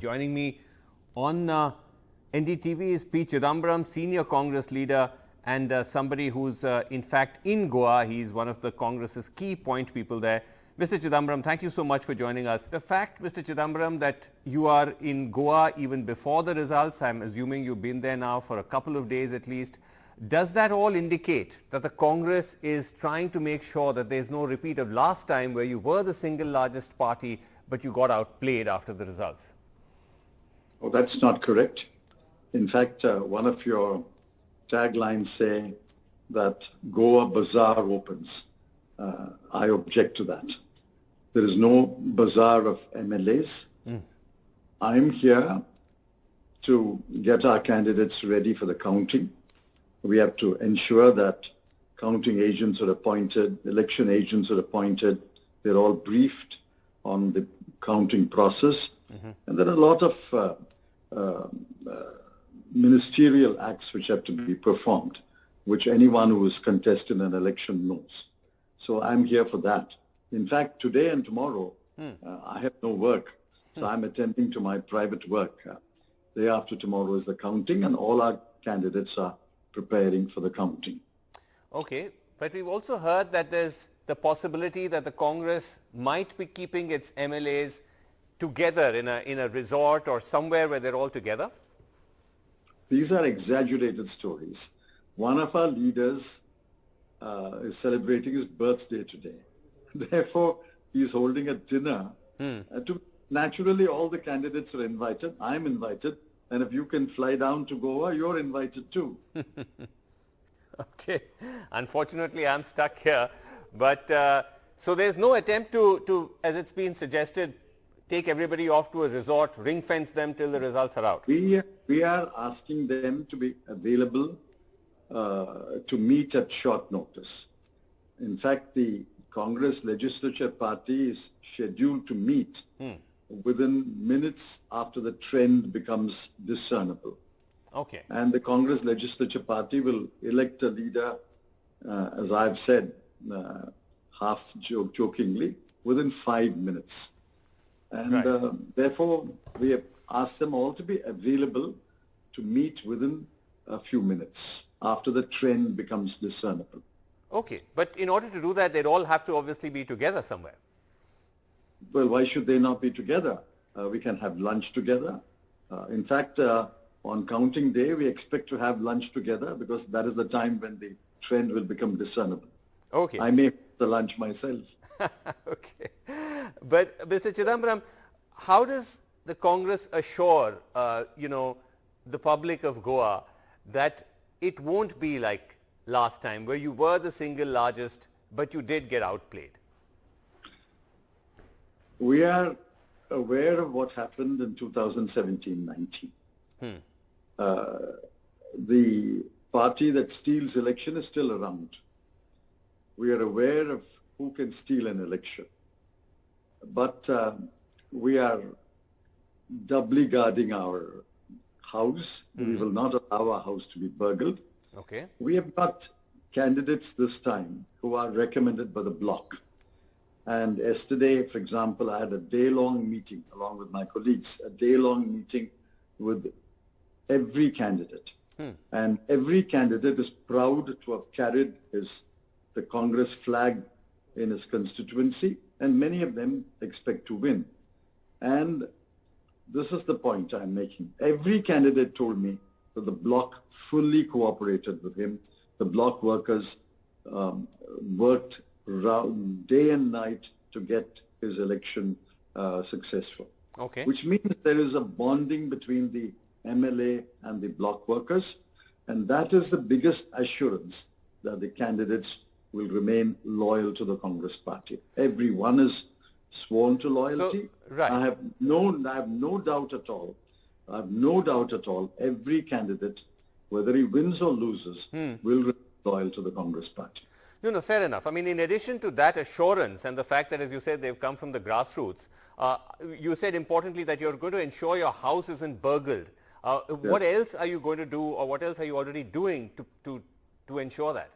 Joining me on NDTV is P Chidambaram, senior Congress leader and somebody who's in fact in Goa. He's one of the Congress's key point people there. Mr. Chidambaram, thank you so much for joining us. The fact, Mr. Chidambaram, that you are in Goa even before the results, I'm assuming you've been there now for a couple of days at least, does that all indicate that the Congress is trying to make sure that there's no repeat of last time where you were the single largest party but you got outplayed after the results? Oh, that's not correct. In fact, one of your taglines say that Goa Bazaar opens. I object to that. There is no bazaar of MLAs. I'm here to get our candidates ready for the counting. We have to ensure that counting agents are appointed, election agents are appointed. They're all briefed on the counting process. And there are a lot of ministerial acts which have to be performed, which anyone who is contesting an election knows. So I'm here for that. In fact, today and tomorrow, I have no work. So I'm attending to my private work. Day after tomorrow is the counting, and all our candidates are preparing for the counting. Okay, but we've also heard that there's the possibility that the Congress might be keeping its MLAs together in a resort or somewhere where they're all together. These are exaggerated stories. One of our leaders is celebrating his birthday today. Therefore, he's holding a dinner. Naturally, all the candidates are invited. I'm invited. And if you can fly down to Goa, you're invited too. Okay. Unfortunately, I'm stuck here. But so there's no attempt to, as it's been suggested, take everybody off to a resort, ring fence them till the results are out. We are asking them to be available to meet at short notice. In fact, the Congress Legislature Party is scheduled to meet within minutes after the trend becomes discernible. Okay. And the Congress Legislature Party will elect a leader, as I've said, half jokingly, within 5 minutes. And therefore, we have asked them all to be available to meet within a few minutes after the trend becomes discernible. Okay. But in order to do that, they'd all have to obviously be together somewhere. Well, why should they not be together? We can have lunch together. In fact, on counting day, we expect to have lunch together because that is the time when the trend will become discernible. Okay. I may have the lunch myself. Okay. But Mr. Chidambaram, how does the Congress assure, the public of Goa that it won't be like last time where you were the single largest, but you did get outplayed? We are aware of what happened in 2017-19. The party that steals election is still around. We are aware of who can steal an election. But we are doubly guarding our house. We will not allow our house to be burgled. Okay. We have got candidates this time who are recommended by the bloc. And yesterday, for example, I had a day-long meeting along with my colleagues, a day-long meeting with every candidate. And every candidate is proud to have carried the Congress flag in his constituency, and many of them expect to win. And this is the point I'm making. Every candidate told me that the bloc fully cooperated with him. The bloc workers worked day and night to get his election successful. Okay. Which means there is a bonding between the MLA and the bloc workers, and that is the biggest assurance that the candidates will remain loyal to the Congress party. Everyone is sworn to loyalty. So, right. I have no doubt at all. I have no doubt at all. Every candidate, whether he wins or loses, will remain loyal to the Congress party. No, fair enough. I mean, in addition to that assurance and the fact that, as you said, they've come from the grassroots, you said importantly that you're going to ensure your house isn't burgled. Yes. What else are you going to do, or what else are you already doing to ensure that?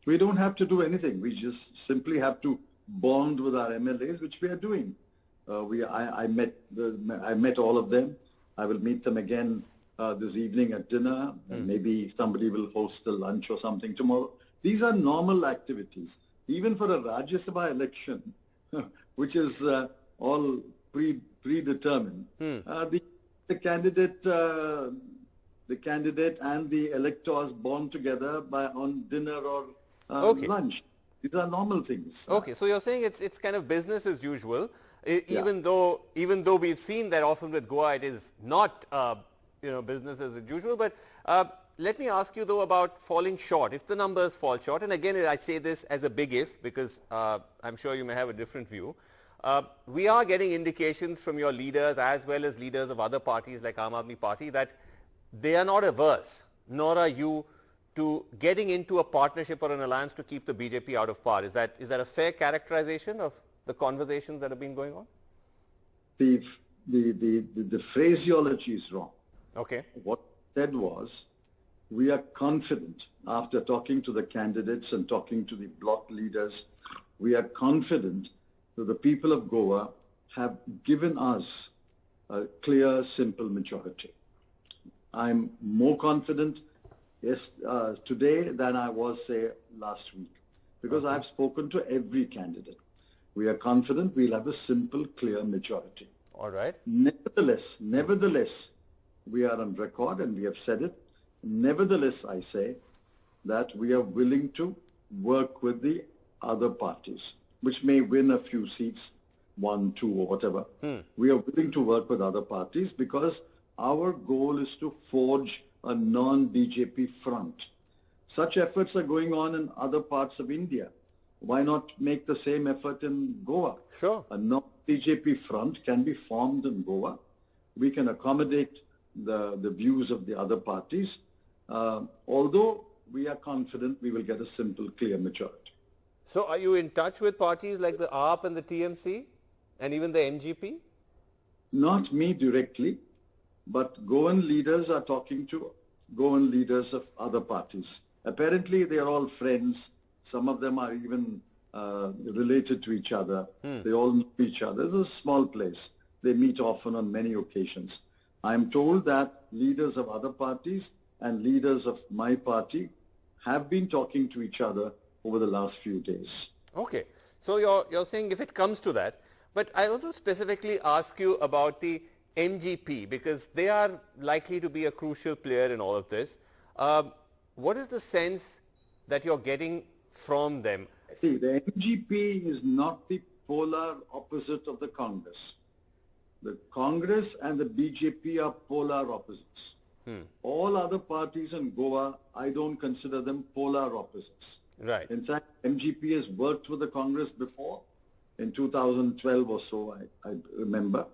We don't have to do anything. We just simply have to bond with our MLAs, which we are doing. I met all of them. I will meet them again this evening at dinner, and maybe somebody will host a lunch or something tomorrow. These are normal activities, even for a Rajya Sabha election, which is all predetermined. The candidate and the electors born together on dinner or lunch. These are normal things. Okay, so you're saying it's kind of business as usual, even though we've seen that often with Goa it is not business as usual. But let me ask you though about falling short. If the numbers fall short, and again I say this as a big if because I'm sure you may have a different view. We are getting indications from your leaders as well as leaders of other parties like Aadmi Party that they are not averse, nor are you, to getting into a partnership or an alliance to keep the BJP out of power. Is that a fair characterization of the conversations that have been going on? The phraseology is wrong. Okay. What I said was, we are confident after talking to the candidates and talking to the bloc leaders, we are confident that the people of Goa have given us a clear, simple majority. I'm more confident today than I was, say, last week, because I've spoken to every candidate. We are confident we'll have a simple, clear majority. All right. Nevertheless, we are on record and we have said it. Nevertheless, I say that we are willing to work with the other parties, which may win a few seats, 1, 2 or whatever. We are willing to work with other parties because our goal is to forge a non-BJP front. Such efforts are going on in other parts of India. Why not make the same effort in Goa? Sure. A non-BJP front can be formed in Goa. We can accommodate the views of the other parties, although we are confident we will get a simple, clear majority. So are you in touch with parties like the AAP and the TMC and even the NGP? Not me directly, but Goan leaders are talking to Goan leaders of other parties. Apparently, they are all friends. Some of them are even related to each other. They all know each other. It's a small place. They meet often on many occasions. I'm told that leaders of other parties and leaders of my party have been talking to each other over the last few days. Okay. So you're saying if it comes to that, but I want to specifically ask you about the NGP because they are likely to be a crucial player in all of this. What is the sense that you're getting from them? See, the NGP is not the polar opposite of the Congress. The Congress and the BJP are polar opposites. All other parties in Goa, I don't consider them polar opposites. Right. In fact, MGP has worked with the Congress before, in 2012 or so, I remember.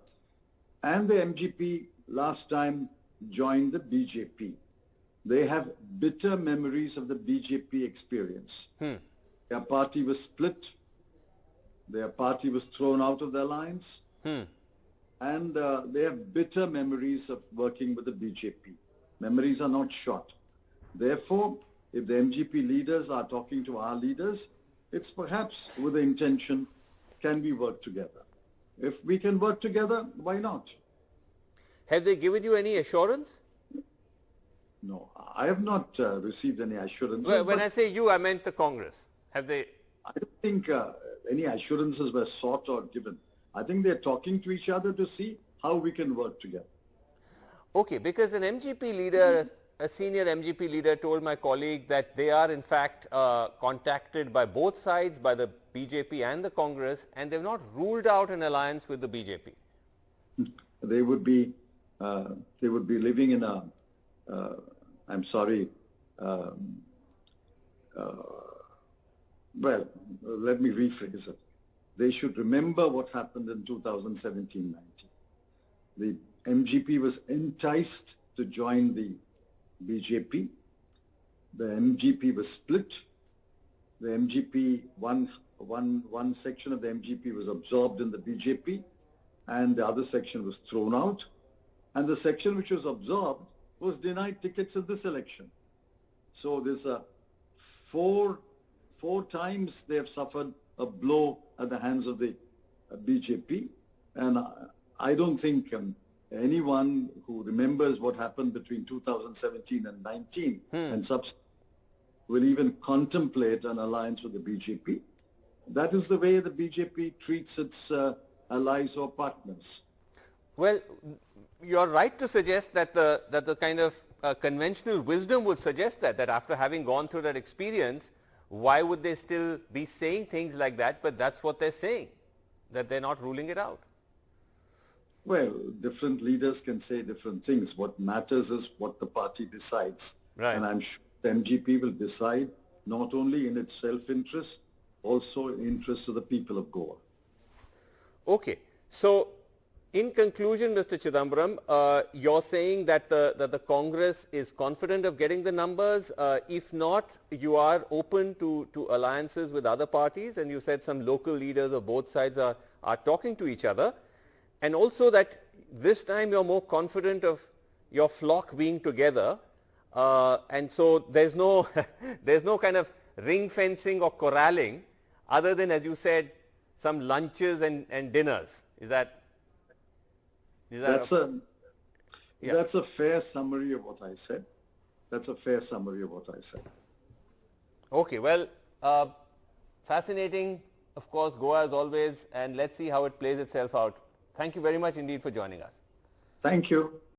And the MGP last time joined the BJP. They have bitter memories of the BJP experience. Their party was split. Their party was thrown out of the alliance. And they have bitter memories of working with the BJP. Memories are not short. Therefore, if the MGP leaders are talking to our leaders, it's perhaps with the intention, can we work together? If we can work together, why not? Have they given you any assurance? No, I have not received any assurances. Well, when I say you, I meant the Congress. Have they? I don't think any assurances were sought or given. I think they're talking to each other to see how we can work together. Okay, because an MGP leader, a senior MGP leader told my colleague that they are in fact contacted by both sides, by the BJP and the Congress, and they've not ruled out an alliance with the BJP. They would be living in a, I'm sorry, well, let me rephrase it. They should remember what happened in 2017-19. The MGP was enticed to join the BJP. The MGP was split. The MGP, one section of the MGP was absorbed in the BJP and the other section was thrown out. And the section which was absorbed was denied tickets in this election. So there's four times they have suffered a blow at the hands of the BJP, And I don't think anyone who remembers what happened between 2017 and 19 and subsequent will even contemplate an alliance with the BJP. That is the way the BJP treats its allies or partners. Well, you're right to suggest that the kind of conventional wisdom would suggest that after having gone through that experience, why would they still be saying things like that? But that's what they're saying, that they're not ruling it out. Well, different leaders can say different things. What matters is what the party decides. Right. And I'm sure the MGP will decide not only in its self-interest, also in interest of the people of Goa. Okay. So, in conclusion, Mr. Chidambaram, you're saying that the Congress is confident of getting the numbers. If not, you are open to alliances with other parties, and you said some local leaders of both sides are talking to each other. And also that this time you're more confident of your flock being together. And so there's no, there's no kind of ring fencing or corralling other than, as you said, some lunches and dinners. Is that that's a fair summary of what I said. That's a fair summary of what I said. Okay, well, fascinating, of course, Goa as always, and let's see how it plays itself out. Thank you very much indeed for joining us. Thank you.